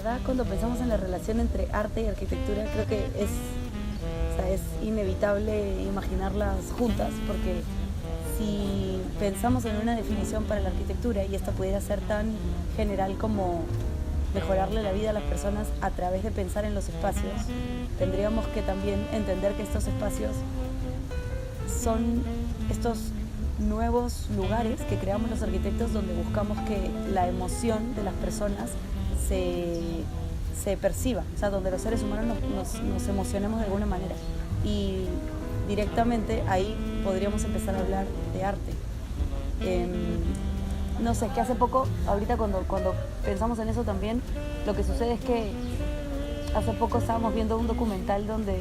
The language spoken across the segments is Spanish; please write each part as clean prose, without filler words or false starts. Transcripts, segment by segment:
verdad, cuando pensamos en la relación entre arte y arquitectura, creo que es inevitable imaginarlas juntas, porque si pensamos en una definición para la arquitectura, y esta pudiera ser tan general como mejorarle la vida a las personas a través de pensar en los espacios, tendríamos que también entender que estos espacios son estos nuevos lugares que creamos los arquitectos, donde buscamos que la emoción de las personas se perciba, o sea, donde los seres humanos nos emocionemos de alguna manera, y directamente ahí podríamos empezar a hablar de arte. No sé, que hace poco, ahorita cuando pensamos en eso también, lo que sucede es que hace poco estábamos viendo un documental donde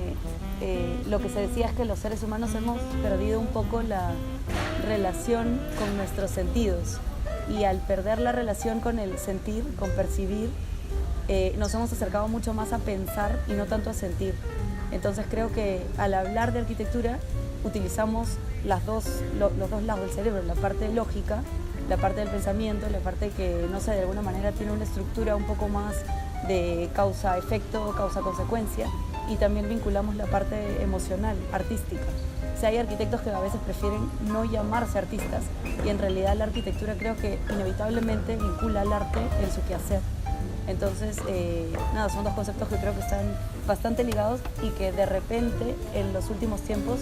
lo que se decía es que los seres humanos hemos perdido un poco la relación con nuestros sentidos, y al perder la relación con el sentir, con percibir, nos hemos acercado mucho más a pensar y no tanto a sentir. Entonces creo que al hablar de arquitectura utilizamos los dos lados del cerebro, la parte lógica, la parte del pensamiento, la parte que, no sé, de alguna manera tiene una estructura un poco más de causa-efecto, causa-consecuencia, y también vinculamos la parte emocional, artística. O sea, hay arquitectos que a veces prefieren no llamarse artistas, y en realidad la arquitectura creo que inevitablemente vincula al arte en su quehacer. Entonces, son dos conceptos que creo que están bastante ligados, y que de repente en los últimos tiempos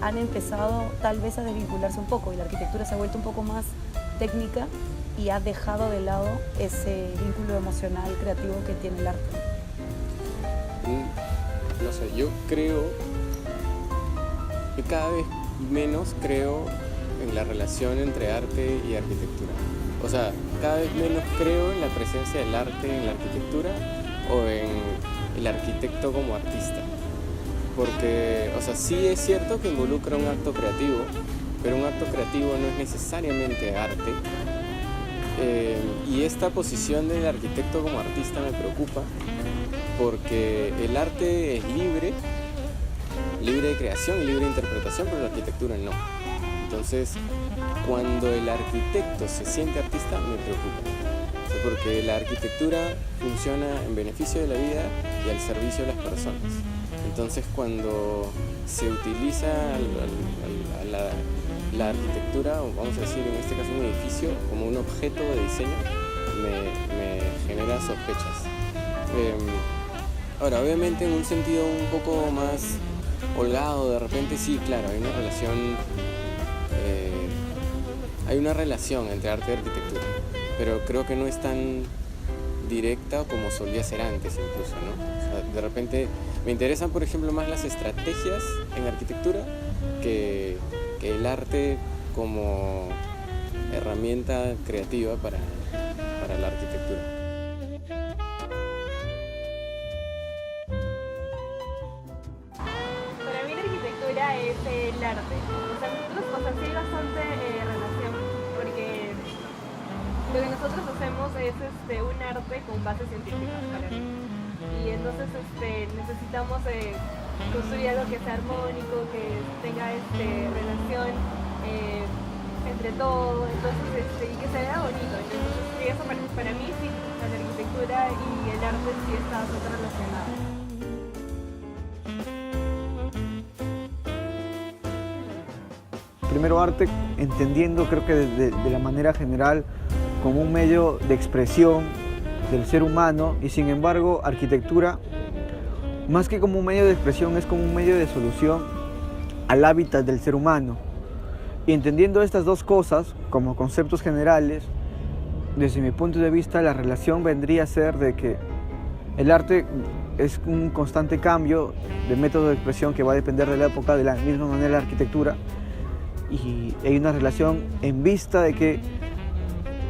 han empezado tal vez a desvincularse un poco, y la arquitectura se ha vuelto un poco más técnica y ha dejado de lado ese vínculo emocional, creativo que tiene el arte. No sé, yo creo que cada vez menos creo en la relación entre arte y arquitectura. O sea, cada vez menos creo en la presencia del arte en la arquitectura o en el arquitecto como artista. Porque, o sea, sí es cierto que involucra un acto creativo, pero un acto creativo no es necesariamente arte. Y esta posición del arquitecto como artista me preocupa, porque el arte es libre de creación y libre de interpretación, pero la arquitectura no. Entonces, cuando el arquitecto se siente artista, me preocupa. O sea, porque la arquitectura funciona en beneficio de la vida y al servicio de las personas. Entonces, cuando se utiliza la arquitectura, o vamos a decir en este caso un edificio, como un objeto de diseño, me genera sospechas. Ahora, obviamente en un sentido un poco más holgado, de repente sí, claro, hay una relación entre arte y arquitectura, pero creo que no es tan directa como solía ser antes incluso, ¿no? O sea, de repente me interesan, por ejemplo, más las estrategias en arquitectura que el arte como herramienta creativa para la arquitectura. Para mí la arquitectura es el arte. O sea, nosotros, sí hay bastante relación, porque lo que nosotros hacemos es un arte con bases científicas para mí. Y entonces necesitamos construir algo que sea armónico, que tenga relación entre todo, entonces, y que se vea bonito. Entonces, sí, eso para mí sí, la arquitectura y el arte sí están relacionados. Primero arte, entendiendo creo que de la manera general como un medio de expresión del ser humano, y sin embargo arquitectura, más que como un medio de expresión, es como un medio de solución al hábitat del ser humano. Y entendiendo estas dos cosas como conceptos generales, desde mi punto de vista la relación vendría a ser de que el arte es un constante cambio de método de expresión que va a depender de la época, de la misma manera la arquitectura, y hay una relación en vista de que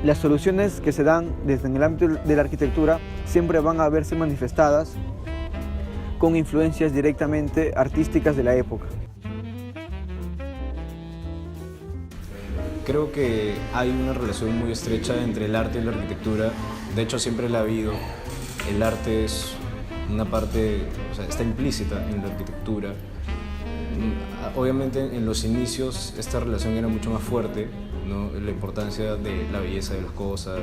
las soluciones que se dan desde el ámbito de la arquitectura siempre van a verse manifestadas con influencias directamente artísticas de la época. Creo que hay una relación muy estrecha entre el arte y la arquitectura. De hecho, siempre la ha habido. El arte es una parte, o sea, está implícita en la arquitectura. Obviamente en los inicios esta relación era mucho más fuerte, ¿no? La importancia de la belleza de las cosas,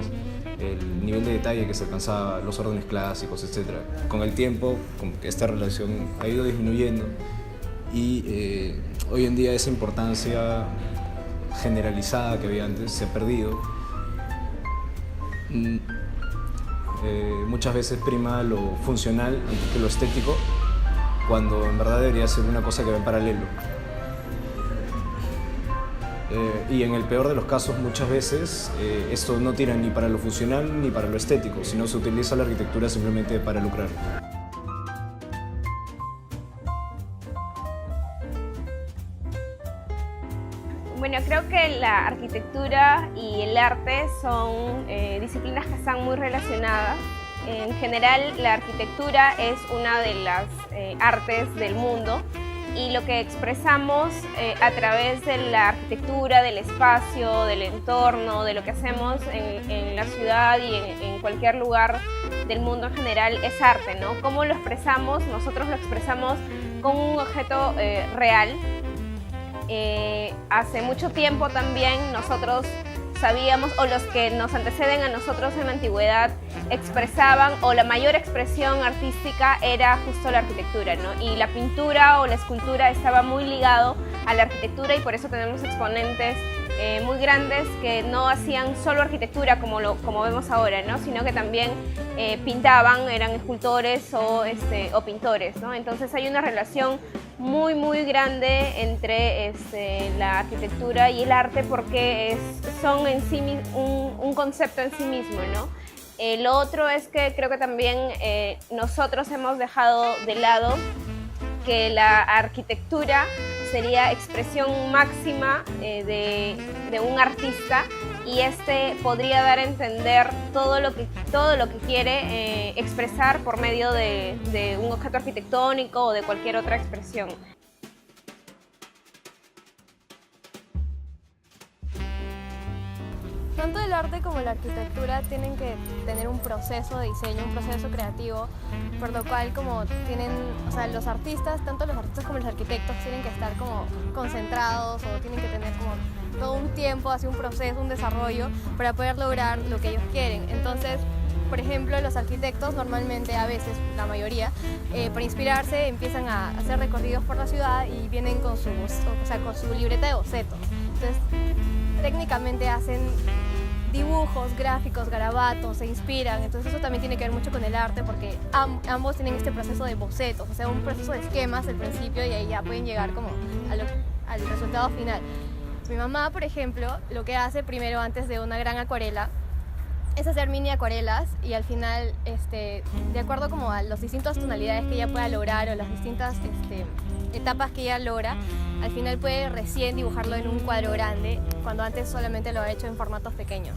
el nivel de detalle que se alcanzaba, los órdenes clásicos, etc. Con el tiempo, como que esta relación ha ido disminuyendo y hoy en día esa importancia generalizada que había antes se ha perdido. Muchas veces prima lo funcional antes que lo estético, cuando en verdad debería ser una cosa que va en paralelo. Y en el peor de los casos, muchas veces, esto no tira ni para lo funcional ni para lo estético, sino se utiliza la arquitectura simplemente para lucrar. Bueno, creo que la arquitectura y el arte son disciplinas que están muy relacionadas. En general, la arquitectura es una de las artes del mundo y lo que expresamos a través de la arquitectura, del espacio, del entorno, de lo que hacemos en la ciudad y en cualquier lugar del mundo en general es arte, ¿no? ¿Cómo lo expresamos? Nosotros lo expresamos con un objeto real. Hace mucho tiempo también nosotros sabíamos, o los que nos anteceden a nosotros en la antigüedad expresaban, o la mayor expresión artística era justo la arquitectura, ¿no? Y la pintura o la escultura estaba muy ligado a la arquitectura y por eso tenemos exponentes muy grandes que no hacían solo arquitectura como vemos ahora, ¿no? Sino que también pintaban, eran escultores o pintores, ¿no? Entonces hay una relación muy grande entre la arquitectura y el arte porque son en sí un concepto en sí mismo, ¿no? Lo otro es que creo que también nosotros hemos dejado de lado que la arquitectura sería expresión máxima de un artista y podría dar a entender todo lo que quiere expresar por medio de un objeto arquitectónico o de cualquier otra expresión. Tanto el arte como la arquitectura tienen que tener un proceso de diseño, un proceso creativo, por lo cual los artistas, tanto los artistas como los arquitectos tienen que estar como concentrados o tienen que tener como todo un tiempo, así un proceso, un desarrollo para poder lograr lo que ellos quieren. Entonces, por ejemplo, los arquitectos normalmente, a veces, la mayoría, para inspirarse empiezan a hacer recorridos por la ciudad y vienen con su libreta de bocetos. Entonces, técnicamente hacen dibujos, gráficos, garabatos, se inspiran, entonces eso también tiene que ver mucho con el arte porque ambos tienen este proceso de bocetos, o sea, un proceso de esquemas al principio y ahí ya pueden llegar como al resultado final. Mi mamá, por ejemplo, lo que hace primero antes de una gran acuarela es hacer mini acuarelas y al final, de acuerdo como a las distintas tonalidades que ella pueda lograr o las distintas etapas que ella logra, al final puede recién dibujarlo en un cuadro grande, cuando antes solamente lo ha hecho en formatos pequeños.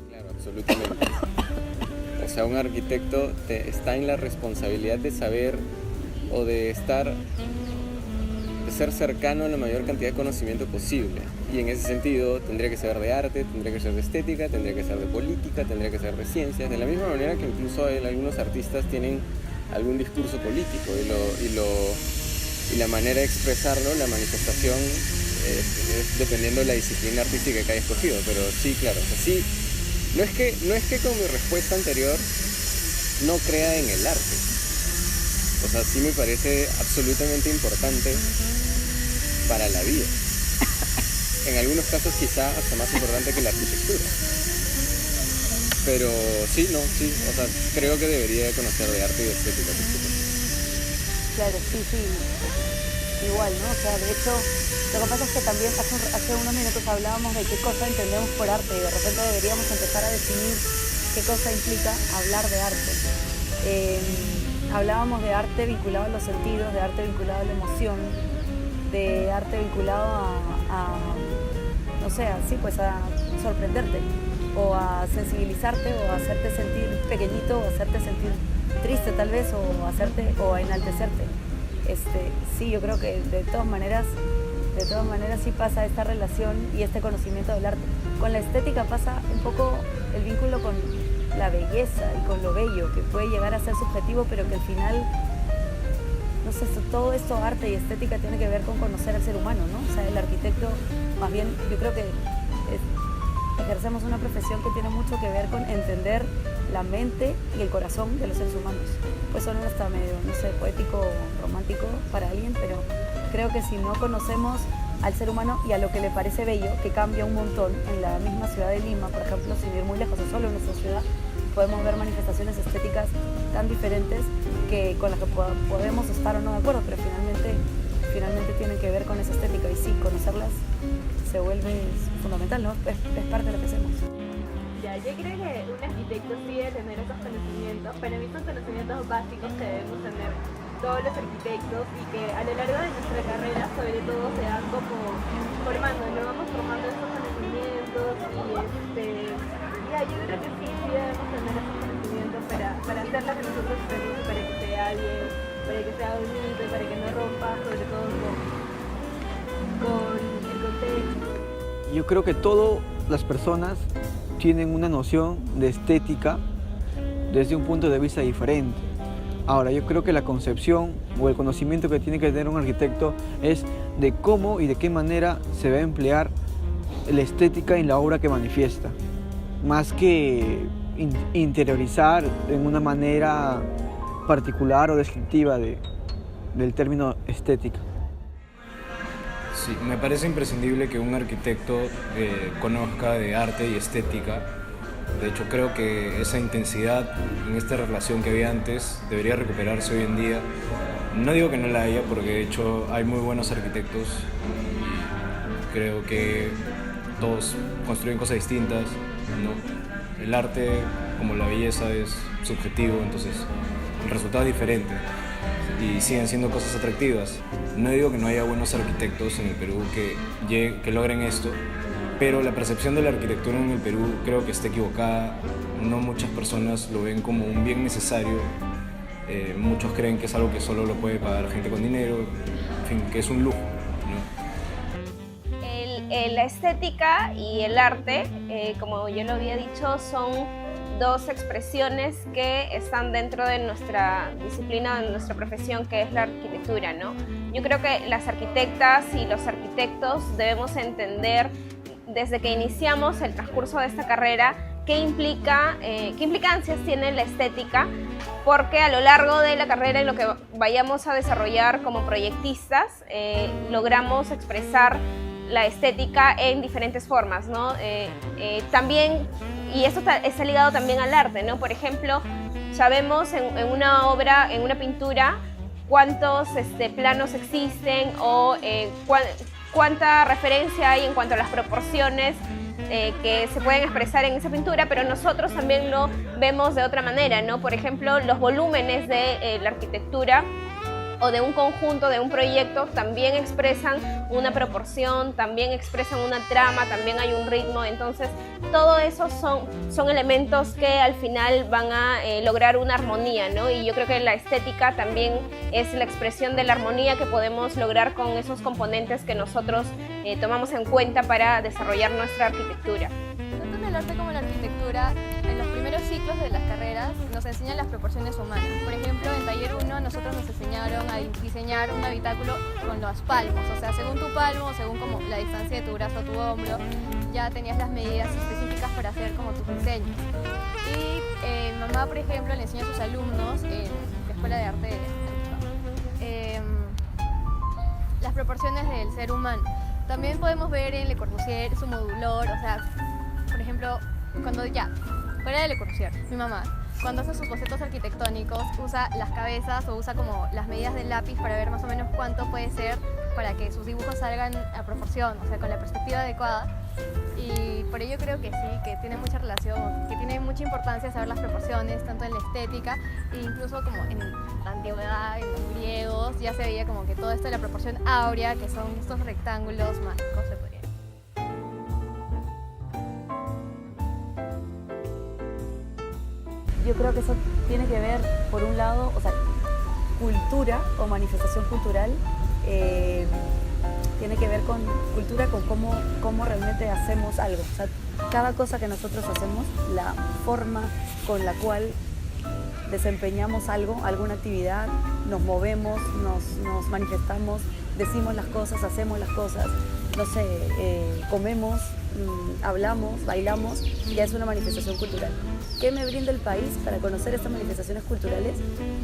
Claro, absolutamente. O sea, un arquitecto está en la responsabilidad de saber o de ser cercano a la mayor cantidad de conocimiento posible. Y en ese sentido tendría que saber de arte, tendría que ser de estética, tendría que ser de política, tendría que ser de ciencias, de la misma manera que incluso algunos artistas tienen algún discurso político y la manera de expresarlo, la manifestación, es dependiendo de la disciplina artística que haya escogido. Pero sí, claro, o sea, sí, no es que con mi respuesta anterior no crea en el arte. O sea, sí me parece absolutamente importante para la vida. En algunos casos quizá hasta más importante que la arquitectura. Pero sí, o sea, creo que debería conocer de arte y de estética. Claro, sí, igual, ¿no? O sea, de hecho, lo que pasa es que también hace unos minutos hablábamos de qué cosa entendemos por arte y de repente deberíamos empezar a definir qué cosa implica hablar de arte. Hablábamos de arte vinculado a los sentidos, de arte vinculado a la emoción, de arte vinculado no sé, así pues a sorprenderte o a sensibilizarte o a hacerte sentir pequeñito o hacerte sentir triste tal vez o a enaltecerte. Sí, yo creo que de todas maneras sí pasa esta relación y este conocimiento del arte. Con la estética pasa un poco el vínculo con la belleza y con lo bello, que puede llegar a ser subjetivo, pero que al final no sé, todo esto, arte y estética, tiene que ver con conocer al ser humano, ¿no? O sea, el arquitecto, más bien, yo creo que ejercemos una profesión que tiene mucho que ver con entender la mente y el corazón de los seres humanos. Pues suena hasta medio, no sé, poético, romántico para alguien, pero creo que si no conocemos al ser humano y a lo que le parece bello, que cambia un montón en la misma ciudad de Lima, por ejemplo, sin ir muy lejos, o solo en nuestra ciudad, podemos ver manifestaciones estéticas tan diferentes que con las que podemos estar o no de acuerdo, pero finalmente tienen que ver con esa estética, y sí, conocerlas se vuelve fundamental, ¿no? Es parte de lo que hacemos. Ya, yo creo que un arquitecto sí debe tener esos conocimientos, pero son conocimientos básicos que debemos tener todos los arquitectos y que a lo largo de nuestra carrera, sobre todo, se van como formando, ¿no? Vamos formando esos conocimientos y yo creo que sí debemos tener esos conocimientos para hacer lo que nosotros hacemos, para que sea bien, para que sea bonito, para que no rompa, sobre todo con el contexto. Yo creo que todas las personas tienen una noción de estética desde un punto de vista diferente. Ahora, yo creo que la concepción o el conocimiento que tiene que tener un arquitecto es de cómo y de qué manera se va a emplear la estética en la obra que manifiesta, más que interiorizar en una manera particular o descriptiva del término estética. Sí, me parece imprescindible que un arquitecto conozca de arte y estética. De hecho, creo que esa intensidad en esta relación que había antes debería recuperarse hoy en día. No digo que no la haya, porque de hecho hay muy buenos arquitectos. Creo que todos construyen cosas distintas, ¿no? El arte, como la belleza, es subjetivo, entonces el resultado es diferente y siguen siendo cosas atractivas. No digo que no haya buenos arquitectos en el Perú que logren esto, pero la percepción de la arquitectura en el Perú creo que está equivocada. No muchas personas lo ven como un bien necesario. Muchos creen que es algo que solo lo puede pagar gente con dinero, en fin, que es un lujo, ¿no? La estética y el arte, como yo lo había dicho, son dos expresiones que están dentro de nuestra disciplina, de nuestra profesión, que es la arquitectura, ¿no? Yo creo que las arquitectas y los arquitectos debemos entender desde que iniciamos el transcurso de esta carrera qué implicancias tiene la estética, porque a lo largo de la carrera, en lo que vayamos a desarrollar como proyectistas, logramos expresar la estética en diferentes formas, ¿no? También, y esto está ligado también al arte, ¿no? Por ejemplo, sabemos en una obra, en una pintura, cuántos planos existen o cuánta referencia hay en cuanto a las proporciones que se pueden expresar en esa pintura, pero nosotros también lo vemos de otra manera, ¿no? Por ejemplo, los volúmenes de la arquitectura o de un conjunto, de un proyecto, también expresan una proporción, también expresan una trama, también hay un ritmo. Entonces, todo eso son elementos que al final van a lograr una armonía, ¿no? Y yo creo que la estética también es la expresión de la armonía que podemos lograr con esos componentes que nosotros tomamos en cuenta para desarrollar nuestra arquitectura. Tanto en el arte como en la arquitectura, en los primeros ciclos de las carreras nos enseñan las proporciones humanas. Por ejemplo, en taller 1 nosotros nos enseñaron a diseñar un habitáculo con los palmos, o sea, según tu palmo, según como la distancia de tu brazo a tu hombro, ya tenías las medidas específicas para hacer como tus diseños. Y mi mamá, por ejemplo, le enseña a sus alumnos en la Escuela de Arte de las proporciones del ser humano. También podemos ver en Le Corbusier su modulor, o sea, por ejemplo, fuera de Le Corbusier, mi mamá, cuando hace sus bocetos arquitectónicos, usa las cabezas o usa como las medidas del lápiz para ver más o menos cuánto puede ser para que sus dibujos salgan a proporción, o sea, con la perspectiva adecuada. Y por ello creo que sí, que tiene mucha relación, que tiene mucha importancia saber las proporciones, tanto en la estética e incluso como en la antigüedad, en los griegos, ya se veía como que todo esto de la proporción áurea, que son estos rectángulos mágicos, se podría decir. Yo creo que eso tiene que ver, por un lado, o sea, cultura o manifestación cultural, tiene que ver con cultura, con cómo realmente hacemos algo. O sea, cada cosa que nosotros hacemos, la forma con la cual desempeñamos algo, alguna actividad, nos movemos, nos manifestamos, decimos las cosas, hacemos las cosas, no sé, comemos, hablamos, bailamos, ya es una manifestación cultural. ¿Qué me brinda el país para conocer estas manifestaciones culturales?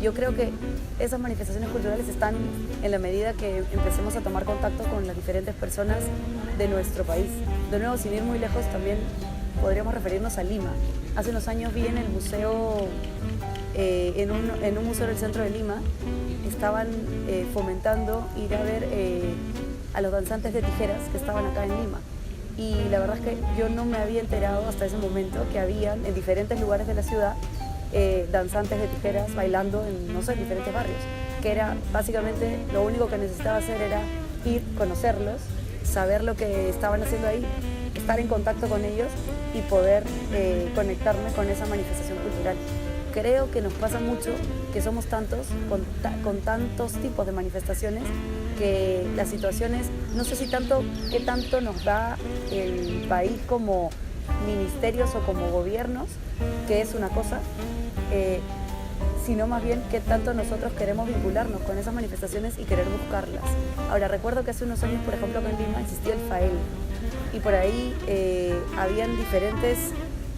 Yo creo que esas manifestaciones culturales están en la medida que empecemos a tomar contacto con las diferentes personas de nuestro país. De nuevo, sin ir muy lejos, también podríamos referirnos a Lima. Hace unos años vi en el museo, en un museo del centro de Lima, estaban fomentando ir a ver a los danzantes de tijeras que estaban acá en Lima. Y la verdad es que yo no me había enterado hasta ese momento que habían en diferentes lugares de la ciudad danzantes de tijeras bailando en, no sé, diferentes barrios, que era básicamente lo único que necesitaba hacer era ir, conocerlos, saber lo que estaban haciendo ahí, estar en contacto con ellos y poder conectarme con esa manifestación cultural. Creo que nos pasa mucho que somos tantos, con tantos tipos de manifestaciones, que las situaciones, no sé si tanto, qué tanto nos da el país como ministerios o como gobiernos, que es una cosa, sino más bien qué tanto nosotros queremos vincularnos con esas manifestaciones y querer buscarlas. Ahora, recuerdo que hace unos años, por ejemplo, acá en Lima existía el FAEL, y por ahí habían diferentes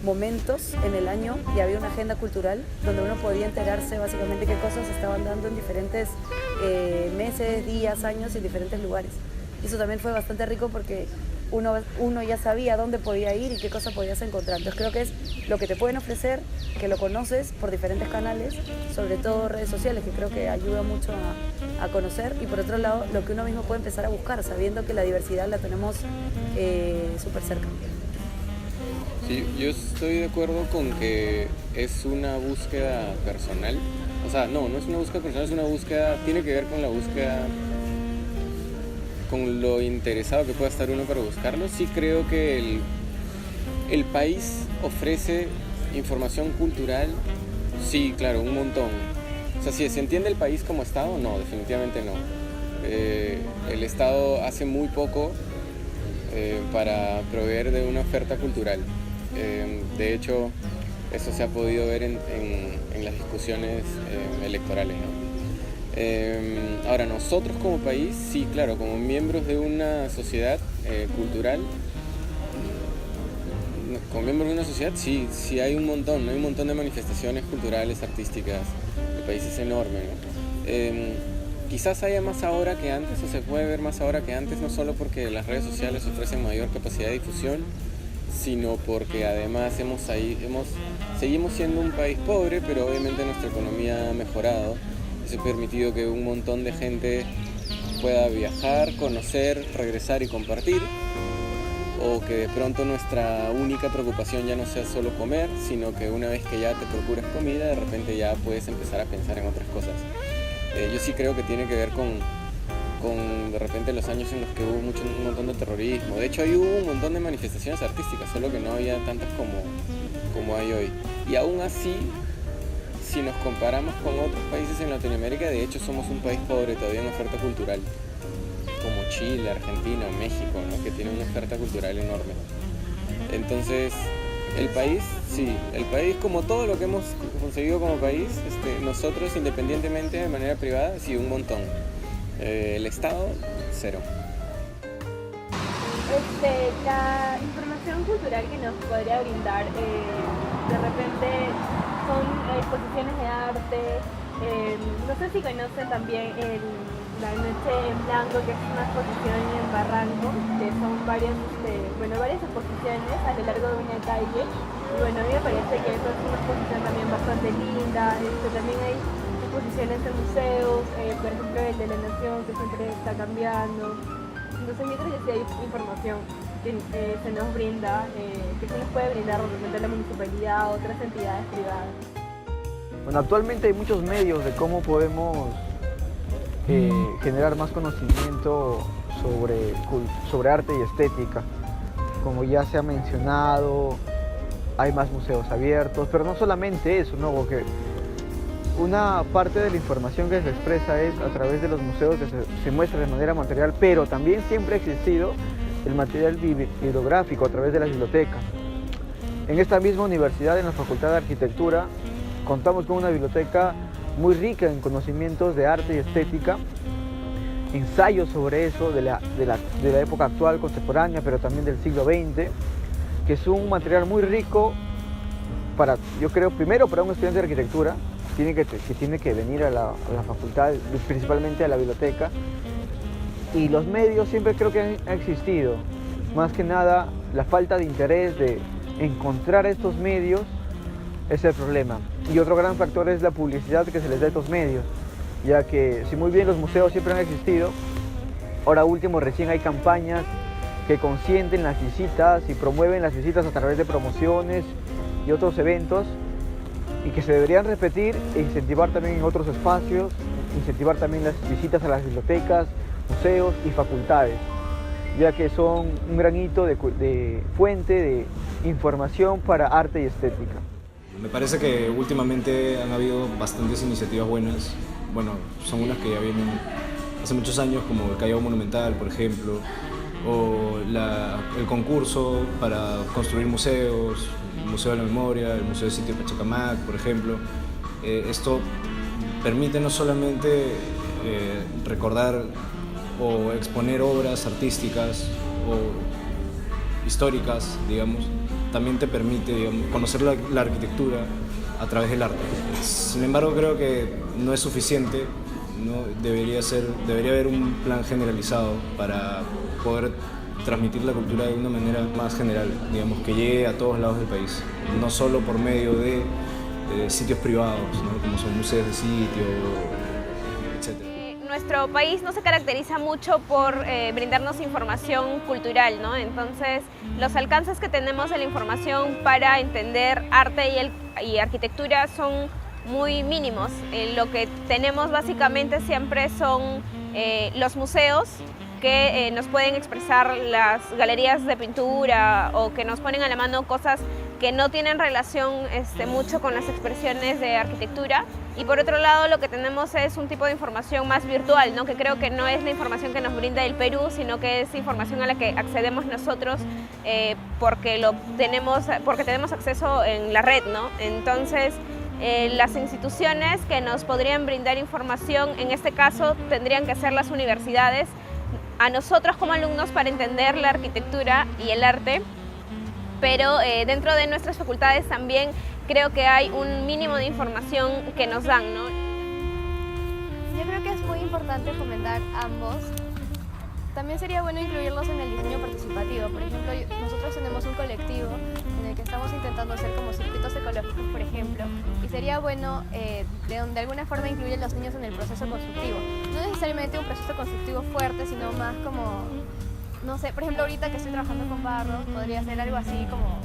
momentos en el año y había una agenda cultural donde uno podía enterarse básicamente qué cosas se estaban dando en diferentes meses, días, años y en diferentes lugares. Y eso también fue bastante rico porque uno ya sabía dónde podía ir y qué cosas podías encontrar. Entonces creo que es lo que te pueden ofrecer, que lo conoces por diferentes canales, sobre todo redes sociales, que creo que ayuda mucho a conocer, y por otro lado lo que uno mismo puede empezar a buscar, sabiendo que la diversidad la tenemos súper cerca. Sí, yo estoy de acuerdo con que es una búsqueda personal. O sea, no es una búsqueda personal, es una búsqueda, tiene que ver con la búsqueda, con lo interesado que pueda estar uno para buscarlo. Sí creo que el país ofrece información cultural, sí, claro, un montón. O sea, si se entiende el país como Estado, no, definitivamente no. El Estado hace muy poco para proveer de una oferta cultural. De hecho, eso se ha podido ver en las discusiones electorales, ¿no? Ahora, nosotros como país, sí, claro, como miembros de una sociedad cultural, como miembros de una sociedad, sí hay un montón de manifestaciones culturales, artísticas. El país es enorme, ¿no? Quizás haya más ahora que antes, o se puede ver más ahora que antes, no solo porque las redes sociales ofrecen mayor capacidad de difusión, sino porque además seguimos siendo un país pobre, pero obviamente nuestra economía ha mejorado. Eso ha permitido que un montón de gente pueda viajar, conocer, regresar y compartir, o que de pronto nuestra única preocupación ya no sea solo comer, sino que una vez que ya te procuras comida, de repente ya puedes empezar a pensar en otras cosas. Yo sí creo que tiene que ver con de repente los años en los que hubo un montón de terrorismo. De hecho, ahí hubo un montón de manifestaciones artísticas, solo que no había tantas como hay hoy. Y aún así, si nos comparamos con otros países en Latinoamérica, de hecho somos un país pobre todavía en oferta cultural, como Chile, Argentina, México, ¿no? Que tiene una oferta cultural enorme. Entonces, el país, como todo lo que hemos conseguido como país, nosotros independientemente de manera privada, sí, un montón. El Estado, cero. La información cultural que nos podría brindar, de repente son exposiciones de arte, no sé si conocen también la Noche en Blanco, que es una exposición en Barranco, que son varias exposiciones a lo largo de una calle. Y bueno, a mí me parece que eso es una exposición también bastante linda. También hay exposiciones en museos, por ejemplo el de la Nación, que siempre está cambiando. Entonces yo creo que sí hay información que se nos brinda, que se nos puede brindar realmente la municipalidad o otras entidades privadas. Bueno, actualmente hay muchos medios de cómo podemos generar más conocimiento sobre arte y estética. Como ya se ha mencionado, hay más museos abiertos, pero no solamente eso, ¿no? Porque una parte de la información que se expresa es a través de los museos, que se muestra de manera material, pero también siempre ha existido el material bibliográfico a través de las bibliotecas. En esta misma universidad, en la Facultad de Arquitectura, Contamos con una biblioteca muy rica en conocimientos de arte y estética, ensayos sobre eso de la época actual, contemporánea, pero también del siglo XX, que es un material muy rico para, yo creo, primero para un estudiante de arquitectura, que tiene que venir a la facultad, principalmente a la biblioteca, y los medios siempre creo que han existido. Más que nada, la falta de interés de encontrar estos medios es el problema. Y otro gran factor es la publicidad que se les da a estos medios, ya que si muy bien los museos siempre han existido, ahora último recién hay campañas que consienten las visitas y promueven las visitas a través de promociones y otros eventos, y que se deberían repetir e incentivar también en otros espacios, incentivar también las visitas a las bibliotecas, museos y facultades, ya que son un gran hito de fuente de información para arte y estética. Me parece que últimamente han habido bastantes iniciativas buenas. Bueno, son unas que ya vienen hace muchos años, como el Callao Monumental, por ejemplo, o el concurso para construir museos, el Museo de la Memoria, el Museo del Sitio Pachacamac, por ejemplo. Esto permite no solamente recordar o exponer obras artísticas o históricas, digamos, también te permite, digamos, conocer la arquitectura a través del arte. Sin embargo, creo que no es suficiente, ¿no? Debería haber un plan generalizado para poder transmitir la cultura de una manera más general, digamos, que llegue a todos lados del país, no solo por medio de sitios privados, ¿no? Como son museos de sitio, etc. Nuestro país no se caracteriza mucho por brindarnos información cultural, ¿no? Entonces, los alcances que tenemos de la información para entender arte y arquitectura son muy mínimos. Lo que tenemos básicamente siempre son los museos, que nos pueden expresar las galerías de pintura o que nos ponen a la mano cosas que no tienen relación mucho con las expresiones de arquitectura. Y por otro lado, lo que tenemos es un tipo de información más virtual, ¿no? Que creo que no es la información que nos brinda el Perú, sino que es información a la que accedemos nosotros porque tenemos acceso en la red, ¿no? Entonces, las instituciones que nos podrían brindar información, en este caso, tendrían que ser las universidades, a nosotros como alumnos para entender la arquitectura y el arte, pero dentro de nuestras facultades también creo que hay un mínimo de información que nos dan, ¿no? Yo creo que es muy importante fomentar ambos. También sería bueno incluirlos en el diseño participativo. Por ejemplo, nosotros tenemos un colectivo en el que estamos intentando hacer como circuitos ecológicos, por ejemplo, y sería bueno de alguna forma incluir a los niños en el proceso constructivo. No necesariamente un proceso constructivo fuerte, sino más como, no sé, por ejemplo, ahorita que estoy trabajando con barro, podría ser algo así como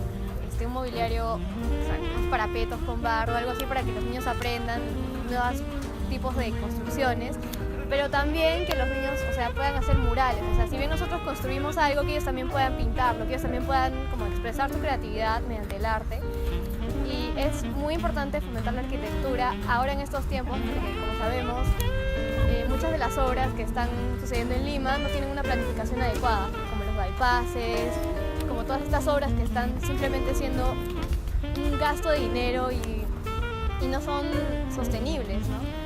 un mobiliario, o sea, unos parapetos con barro, algo así para que los niños aprendan nuevos tipos de construcciones, pero también que los niños, o sea, puedan hacer murales. O sea, si bien nosotros construimos algo, que ellos también puedan pintarlo, que ellos también puedan como expresar su creatividad mediante el arte. Y es muy importante fomentar la arquitectura ahora en estos tiempos, porque como sabemos, muchas de las obras que están sucediendo en Lima no tienen una planificación adecuada, como los bypasses, como todas estas obras que están simplemente siendo un gasto de dinero y no son sostenibles, ¿no?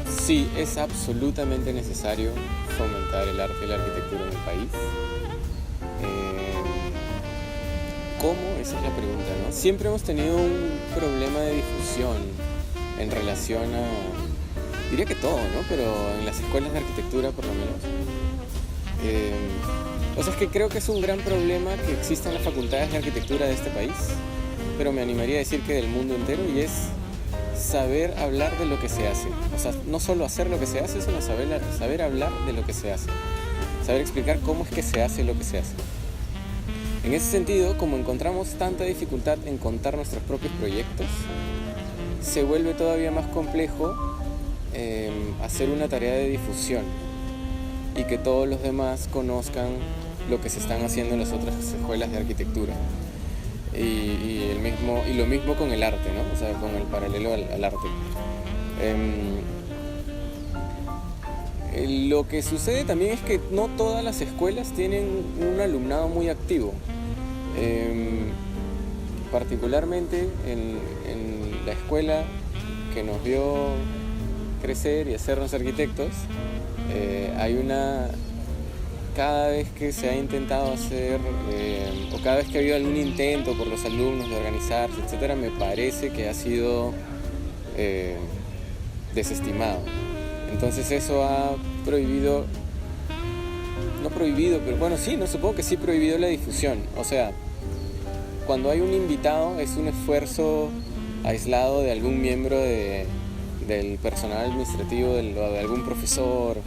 Sí, es absolutamente necesario fomentar el arte y la arquitectura en el país. ¿Cómo? Esa es la pregunta, ¿no? Siempre hemos tenido un problema de difusión en relación a, diría que todo, ¿no? Pero en las escuelas de arquitectura por lo menos. O sea, es que creo que es un gran problema que existan las facultades de arquitectura de este país, pero me animaría a decir que del mundo entero, y es saber hablar de lo que se hace. O sea, no solo hacer lo que se hace, sino saber hablar de lo que se hace. Saber explicar cómo es que se hace lo que se hace. En ese sentido, como encontramos tanta dificultad en contar nuestros propios proyectos, se vuelve todavía más complejo hacer una tarea de difusión y que todos los demás conozcan lo que se están haciendo en las otras escuelas de arquitectura. Y lo mismo con el arte, ¿no? O sea, con el paralelo al arte. Lo que sucede también es que no todas las escuelas tienen un alumnado muy activo. Particularmente en la escuela que nos vio crecer y hacernos arquitectos, cada vez que se ha intentado hacer, o cada vez que ha habido algún intento por los alumnos de organizarse, etcétera, me parece que ha sido desestimado. Entonces eso ha prohibido, no prohibido, pero bueno, sí, no, supongo que sí prohibido la difusión. O sea, cuando hay un invitado es un esfuerzo aislado de algún miembro del personal administrativo, o de algún profesor,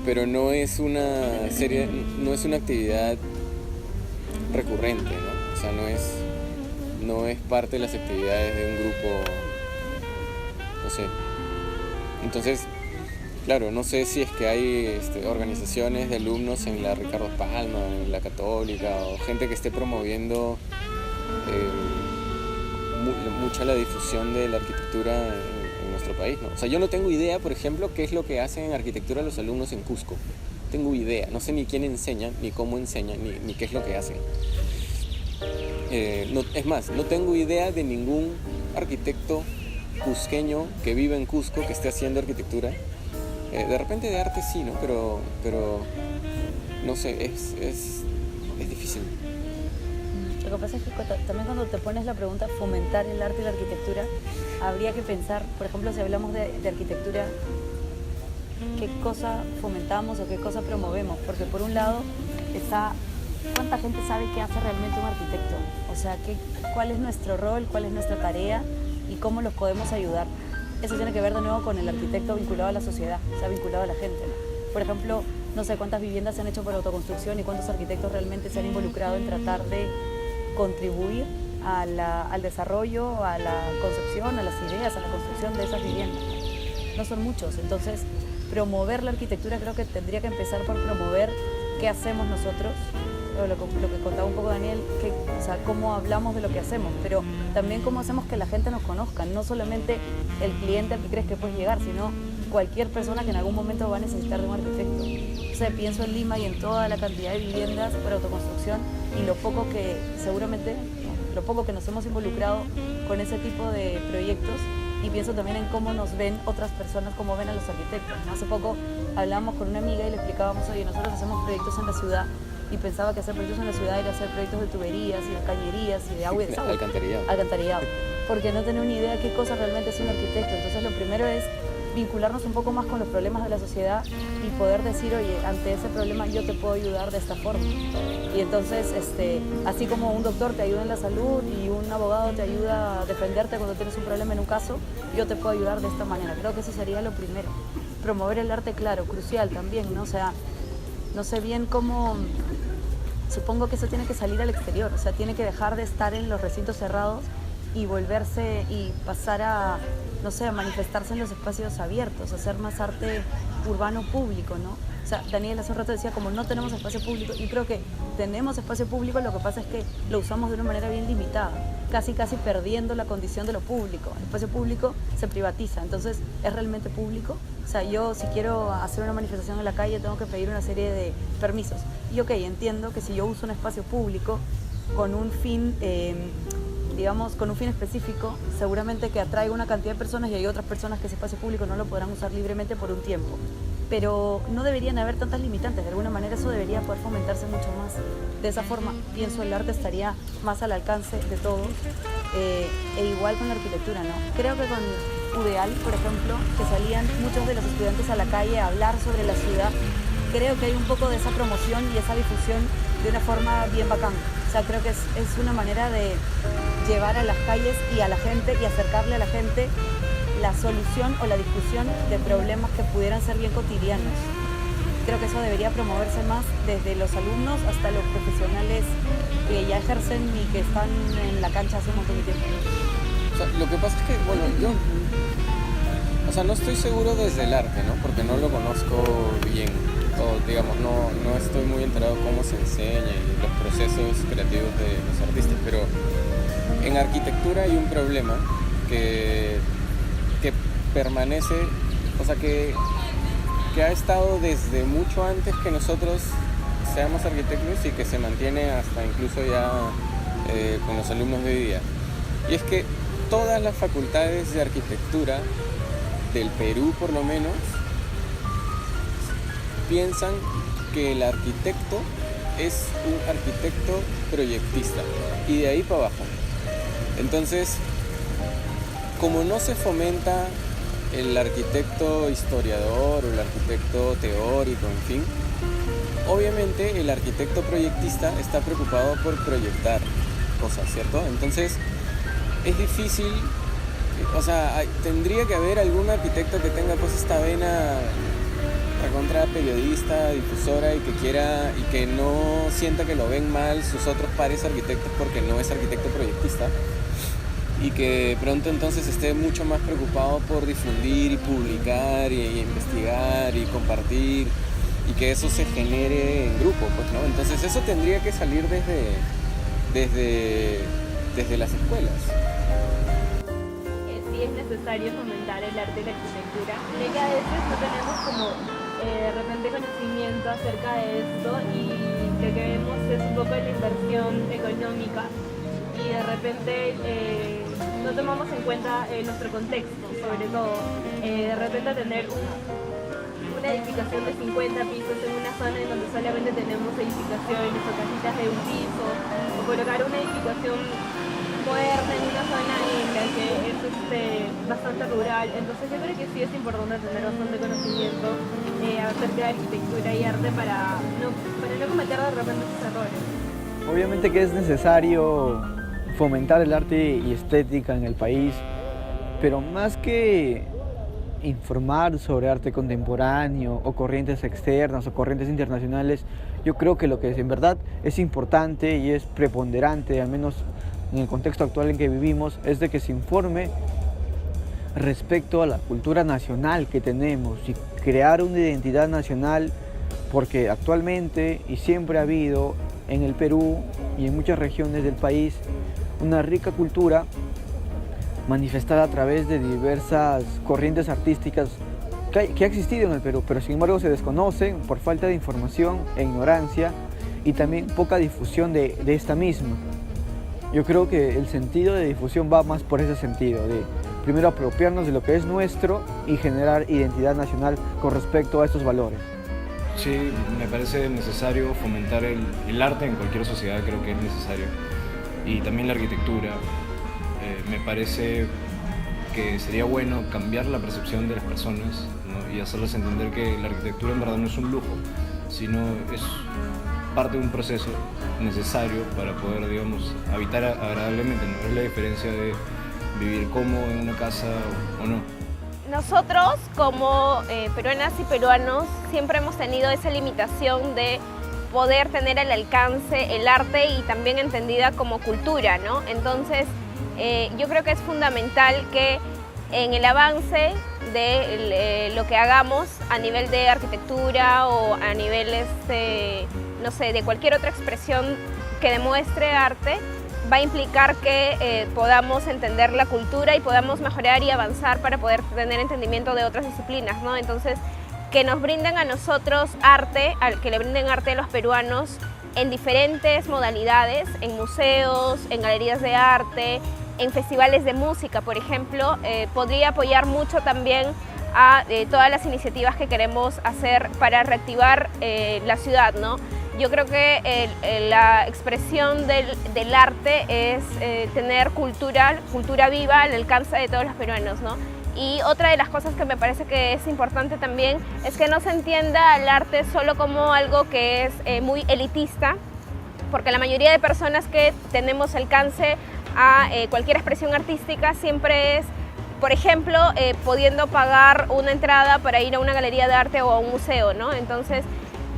pero no es una actividad recurrente, ¿no? O sea, no es parte de las actividades de un grupo, no sé. Entonces, claro, no sé si es que hay organizaciones de alumnos en la Ricardo Palma, en la Católica, o gente que esté promoviendo mucha la difusión de la arquitectura en nuestro país, ¿no? O sea, yo no tengo idea, por ejemplo, qué es lo que hacen en arquitectura los alumnos en Cusco. Tengo idea, no sé ni quién enseña, ni cómo enseña, ni qué es lo que hacen. Es más, no tengo idea de ningún arquitecto cusqueño que vive en Cusco que esté haciendo arquitectura. De repente de arte sí, ¿no? Pero no sé, es difícil. Lo que pasa es que también cuando te pones la pregunta fomentar el arte y la arquitectura, habría que pensar, por ejemplo, si hablamos de arquitectura, qué cosa fomentamos o qué cosa promovemos, porque por un lado está cuánta gente sabe qué hace realmente un arquitecto, o sea, cuál es nuestro rol, cuál es nuestra tarea y cómo los podemos ayudar. Eso tiene que ver de nuevo con el arquitecto vinculado a la sociedad, o sea, vinculado a la gente, ¿no? Por ejemplo, no sé cuántas viviendas se han hecho por autoconstrucción y cuántos arquitectos realmente se han involucrado en tratar de contribuir al desarrollo, a la concepción, a las ideas, a la construcción de esas viviendas. No son muchos, entonces promover la arquitectura creo que tendría que empezar por promover qué hacemos nosotros, lo que contaba un poco Daniel, o sea, cómo hablamos de lo que hacemos, pero también cómo hacemos que la gente nos conozca, no solamente el cliente al que crees que puedes llegar, sino cualquier persona que en algún momento va a necesitar de un arquitecto. O sea, pienso en Lima y en toda la cantidad de viviendas por autoconstrucción y lo poco que nos hemos involucrado con ese tipo de proyectos, y pienso también en cómo nos ven otras personas, cómo ven a los arquitectos. Hace poco hablamos con una amiga y le explicábamos, oye, nosotros hacemos proyectos en la ciudad, y pensaba que hacer proyectos en la ciudad era hacer proyectos de tuberías y de cañerías y de agua y de desagüe. Alcantarillado. Porque no tenía una idea de qué cosa realmente es un arquitecto. Entonces lo primero es vincularnos un poco más con los problemas de la sociedad y poder decir, oye, ante ese problema yo te puedo ayudar de esta forma. Y entonces, así como un doctor te ayuda en la salud y un abogado te ayuda a defenderte cuando tienes un problema en un caso, yo te puedo ayudar de esta manera. Creo que eso sería lo primero. Promover el arte, claro, crucial también, ¿no? O sea, no sé bien cómo... Supongo que eso tiene que salir al exterior, o sea, tiene que dejar de estar en los recintos cerrados y volverse y pasar a, no sé, a manifestarse en los espacios abiertos, hacer más arte urbano público, ¿no? O sea, Daniel hace un rato decía, como no tenemos espacio público, y creo que tenemos espacio público, lo que pasa es que lo usamos de una manera bien limitada, casi perdiendo la condición de lo público. El espacio público se privatiza, entonces es realmente público. O sea, yo si quiero hacer una manifestación en la calle tengo que pedir una serie de permisos. Y ok, entiendo que si yo uso un espacio público con un fin, digamos, con un fin específico, seguramente que atraiga una cantidad de personas y hay otras personas que ese espacio público no lo podrán usar libremente por un tiempo. Pero no deberían haber tantas limitantes, de alguna manera eso debería poder fomentarse mucho más. De esa forma, pienso, el arte estaría más al alcance de todos, e igual con la arquitectura, ¿no? Creo que con UDEAL, por ejemplo, que salían muchos de los estudiantes a la calle a hablar sobre la ciudad, creo que hay un poco de esa promoción y esa difusión de una forma bien bacán. O sea, creo que es una manera de llevar a las calles y a la gente y acercarle a la gente la solución o la discusión de problemas que pudieran ser bien cotidianos. Creo que eso debería promoverse más desde los alumnos hasta los profesionales que ya ejercen y que están en la cancha hace un montón de tiempo. O sea, lo que pasa es que, bueno, yo no estoy seguro desde el arte, ¿no? Porque no lo conozco bien. Digamos, no estoy muy enterado cómo se enseña y los procesos creativos de los artistas, pero en arquitectura hay un problema que permanece, o sea, que ha estado desde mucho antes que nosotros seamos arquitectos y que se mantiene hasta incluso ya con los alumnos de hoy día. Y es que todas las facultades de arquitectura del Perú, por lo menos, piensan que el arquitecto es un arquitecto proyectista y de ahí para abajo. Entonces, como no se fomenta el arquitecto historiador o el arquitecto teórico, en fin, obviamente el arquitecto proyectista está preocupado por proyectar cosas, ¿cierto? Entonces es difícil, o sea, tendría que haber algún arquitecto que tenga pues esta vena recontra periodista, difusora y que quiera y que no sienta que lo ven mal sus otros pares arquitectos porque no es arquitecto proyectista, y que pronto entonces esté mucho más preocupado por difundir y publicar y investigar y compartir y que eso se genere en grupo, pues, ¿no? Entonces eso tendría que salir desde las escuelas. Sí es necesario fomentar el arte y la arquitectura, ya que a veces no tenemos como de repente conocimiento acerca de esto y lo que vemos es un poco de la inversión económica y de repente no tomamos en cuenta nuestro contexto, sobre todo. De repente tener una edificación de 50 pisos en una zona en donde solamente tenemos edificaciones o casitas de un piso, o colocar una edificación moderna en una zona en la que es bastante rural. Entonces yo creo que sí es importante tener bastante conocimiento acerca de arquitectura y arte para no cometer de repente esos errores. Obviamente que es necesario fomentar el arte y estética en el país, pero más que informar sobre arte contemporáneo o corrientes externas o corrientes internacionales, yo creo que lo que en verdad es importante y es preponderante, al menos en el contexto actual en que vivimos, es de que se informe respecto a la cultura nacional que tenemos y crear una identidad nacional, porque actualmente y siempre ha habido en el Perú y en muchas regiones del país una rica cultura manifestada a través de diversas corrientes artísticas que ha existido en el Perú, pero sin embargo se desconocen por falta de información e ignorancia y también poca difusión de esta misma. Yo creo que el sentido de difusión va más por ese sentido, de primero apropiarnos de lo que es nuestro y generar identidad nacional con respecto a estos valores. Sí, me parece necesario fomentar el arte en cualquier sociedad, creo que es necesario. Y también la arquitectura. Me parece que sería bueno cambiar la percepción de las personas, ¿no? Y hacerles entender que la arquitectura en verdad no es un lujo, sino es parte de un proceso necesario para poder, digamos, habitar agradablemente, ¿no? Es la diferencia de vivir cómodo en una casa o no. Nosotros como peruanas y peruanos siempre hemos tenido esa limitación de poder tener al alcance el arte y también entendida como cultura, ¿no? Entonces yo creo que es fundamental que en el avance de lo que hagamos a nivel de arquitectura o a nivel, no sé, de cualquier otra expresión que demuestre arte, va a implicar que podamos entender la cultura y podamos mejorar y avanzar para poder tener entendimiento de otras disciplinas, ¿no? Entonces, que nos brinden a nosotros arte, que le brinden arte a los peruanos en diferentes modalidades, en museos, en galerías de arte, en festivales de música, por ejemplo, podría apoyar mucho también a todas las iniciativas que queremos hacer para reactivar la ciudad, ¿no? Yo creo que la expresión del arte es tener cultura viva al alcance de todos los peruanos, ¿no? Y otra de las cosas que me parece que es importante también es que no se entienda al arte solo como algo que es muy elitista, porque la mayoría de personas que tenemos alcance a cualquier expresión artística siempre es, por ejemplo, pudiendo pagar una entrada para ir a una galería de arte o a un museo, ¿no? Entonces,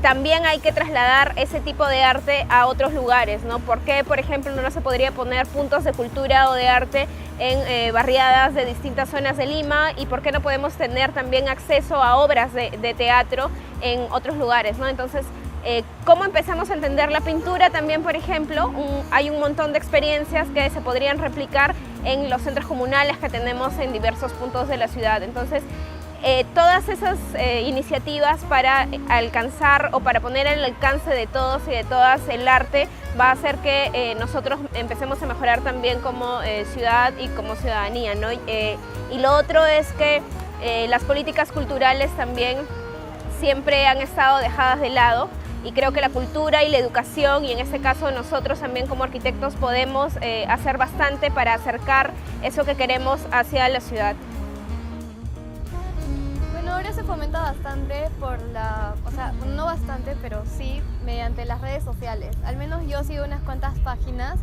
también hay que trasladar ese tipo de arte a otros lugares, ¿no? ¿Por qué, por ejemplo, no se podría poner puntos de cultura o de arte en barriadas de distintas zonas de Lima? ¿Y por qué no podemos tener también acceso a obras de teatro en otros lugares, ¿no? Entonces, ¿cómo empezamos a entender la pintura? También, por ejemplo, hay un montón de experiencias que se podrían replicar en los centros comunales que tenemos en diversos puntos de la ciudad. Entonces, todas esas iniciativas para alcanzar o para poner al alcance de todos y de todas el arte va a hacer que nosotros empecemos a mejorar también como ciudad y como ciudadanía, ¿no? Y lo otro es que las políticas culturales también siempre han estado dejadas de lado, y creo que la cultura y la educación, y en este caso nosotros también como arquitectos, podemos hacer bastante para acercar eso que queremos hacia la ciudad. Bueno, ahora se fomenta bastante o sea, no bastante, pero sí mediante las redes sociales. Al menos yo sigo unas cuantas páginas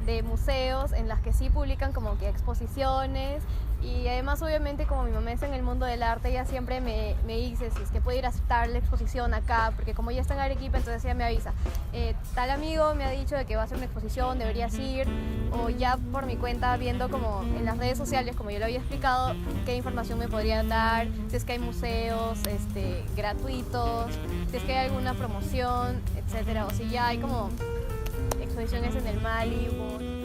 de museos en las que sí publican como que exposiciones, y además obviamente como mi mamá está en el mundo del arte, ella siempre me dice si es que puede ir a estar la exposición acá, porque como ella está en Arequipa, entonces ella me avisa, tal amigo me ha dicho de que va a hacer una exposición, deberías ir, o ya por mi cuenta viendo como en las redes sociales, como yo lo había explicado, qué información me podrían dar, si es que hay museos gratuitos, si es que hay alguna promoción, etcétera, o si ya hay como exposiciones en el Malibu.